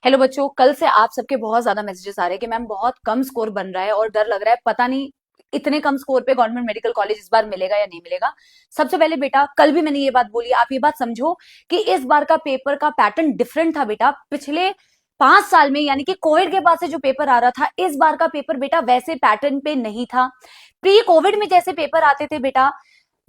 Hello बच्चों, कल से आप सबके बहुत ज्यादा मैसेजेस आ रहे हैं कि मैम बहुत कम स्कोर बन रहा है और डर लग रहा है, पता नहीं इतने कम स्कोर पे गवर्नमेंट मेडिकल कॉलेज इस बार मिलेगा या नहीं मिलेगा। सबसे पहले बेटा, कल भी मैंने ये बात बोली, आप ये बात समझो कि इस बार का पेपर का पैटर्न डिफरेंट था बेटा। पिछले 5 साल में यानी कि कोविड के बाद से जो पेपर आ रहा था, इस बार का पेपर बेटा वैसे पैटर्न पे नहीं था। प्री कोविड में जैसे पेपर आते थे बेटा,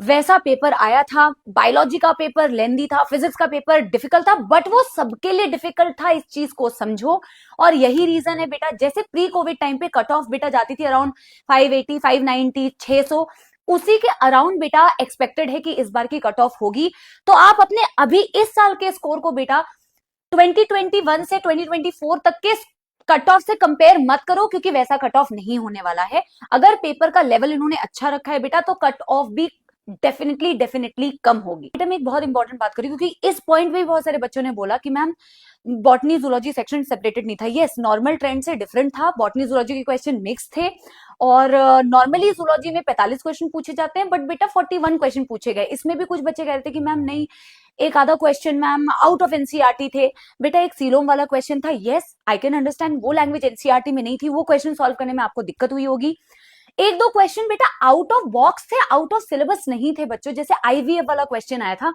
वैसा पेपर आया था। बायोलॉजी का पेपर लेंदी था, फिजिक्स का पेपर डिफिकल्ट था, बट वो सबके लिए डिफिकल्ट था, इस चीज को समझो। और यही रीजन है बेटा, जैसे प्री कोविड टाइम पे कट ऑफ बेटा जाती थी अराउंड 580, 590, 600, उसी के अराउंड बेटा एक्सपेक्टेड है कि इस बार की कट ऑफ होगी। तो आप अपने अभी इस साल के स्कोर को बेटा 2021 से 2024 तक के कट ऑफ से कंपेयर मत करो, क्योंकि वैसा कट ऑफ नहीं होने वाला है। अगर पेपर का लेवल इन्होंने अच्छा रखा है बेटा, तो कट ऑफ भी डेफिनेटली डेफिनेटली कम होगी। बेटा मैं एक बहुत इंपॉर्टेंट बात करी, क्योंकि इस पॉइंट पे भी बहुत सारे बच्चों ने बोला कि ma'am botany zoology section separated नहीं था। यस, नॉर्मल ट्रेंड से डिफरेंट था। बॉटनी जूलॉजी के क्वेश्चन मिक्स थे और नॉर्मली जूलॉजी में 45 क्वेश्चन पूछे जाते हैं, बट बेटा 41 क्वेश्चन पूछे गए। इसमें भी कुछ बच्चे कह रहे थे कि मैम नहीं, एक आधा question ma'am out of NCERT थे। बेटा एक सीलोम वाला क्वेश्चन था। यस, आई कैन अंडरस्टैंड, वो लैंग्वेज एनसीईआरटी में नहीं थी, वो क्वेश्चन सॉल्व करने में आपको दिक्कत हुई होगी। एक दो क्वेश्चन बेटा आउट ऑफ बॉक्स थे, आउट ऑफ सिलेबस नहीं थे बच्चों। जैसे आईवीएफ वाला क्वेश्चन आया था।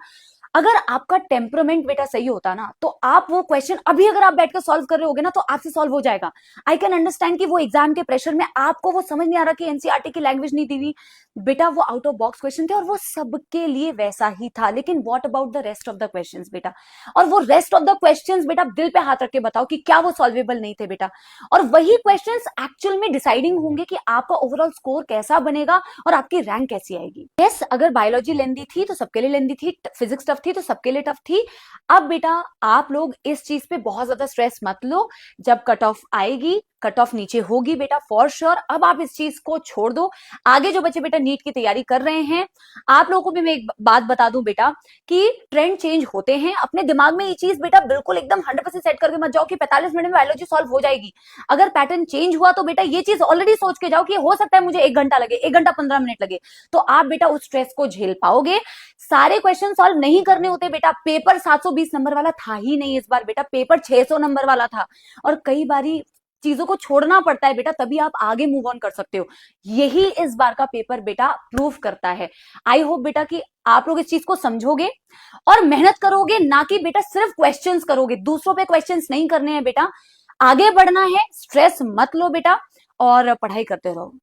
अगर आपका टेम्परामेंट बेटा सही होता ना, तो आप वो क्वेश्चन अभी अगर आप बैठकर सॉल्व कर रहे होगे ना, तो आपसे सॉल्व हो जाएगा। आई कैन अंडरस्टैंड कि वो एग्जाम के प्रेशर में आपको वो समझ नहीं आ रहा कि एनसीईआरटी की लैंग्वेज नहीं दी हुई। बेटा वो आउट ऑफ बॉक्स क्वेश्चन थे और वो सबके लिए वैसा ही था। लेकिन what about the rest of the questions बेटा? और वो रेस्ट ऑफ द क्वेश्चंस बेटा दिल पे हाथ रख के बताओ कि क्या वो सॉल्वेबल नहीं थे बेटा? और वही क्वेश्चंस एक्चुअल में डिसाइडिंग होंगे कि आपका ओवरऑल स्कोर कैसा बनेगा और आपकी रैंक कैसी आएगी। यस, अगर बायोलॉजी लेंदी थी तो सबके लिए लेंदी थी, फिजिक्स टफ थी तो सबके लिए टफ थी। अब बेटा आप लोग इस चीज पे बहुत ज्यादा स्ट्रेस मत लो। जब कट ऑफ आएगी, कट ऑफ नीचे होगी बेटा फॉर श्योर। अब आप इस चीज को छोड़ दो। आगे जो बच्चे बेटा नीट की तैयारी कर रहे हैं, आप लोगों को भी मैं एक बात बता दूं बेटा कि ट्रेंड चेंज होते हैं। अपने दिमाग में ये चीज बेटा बिल्कुल एकदम 100% सेट करके मत जाओ कि 45 मिनट में बायोलॉजी सॉल्व हो जाएगी। अगर पैटर्न चेंज हुआ तो बेटा ये चीज ऑलरेडी सोच के जाओ कि हो सकता है मुझे 1 घंटा लगे, 1 घंटा 15 मिनट लगे, तो आप बेटा उस स्ट्रेस को झेल पाओगे। सारे क्वेश्चन सॉल्व नहीं करने होते बेटा। पेपर 720 नंबर वाला था ही नहीं इस बार बेटा, पेपर 600 नंबर वाला था। और कई बारी चीजों को छोड़ना पड़ता है बेटा, तभी आप आगे मूव ऑन कर सकते हो। यही इस बार का पेपर बेटा प्रूव करता है। आई होप बेटा कि आप लोग इस चीज को समझोगे और मेहनत करोगे, ना कि बेटा सिर्फ क्वेश्चंस करोगे। दूसरों पे क्वेश्चंस नहीं करने हैं बेटा, आगे बढ़ना है। स्ट्रेस मत लो बेटा और पढ़ाई करते रहो।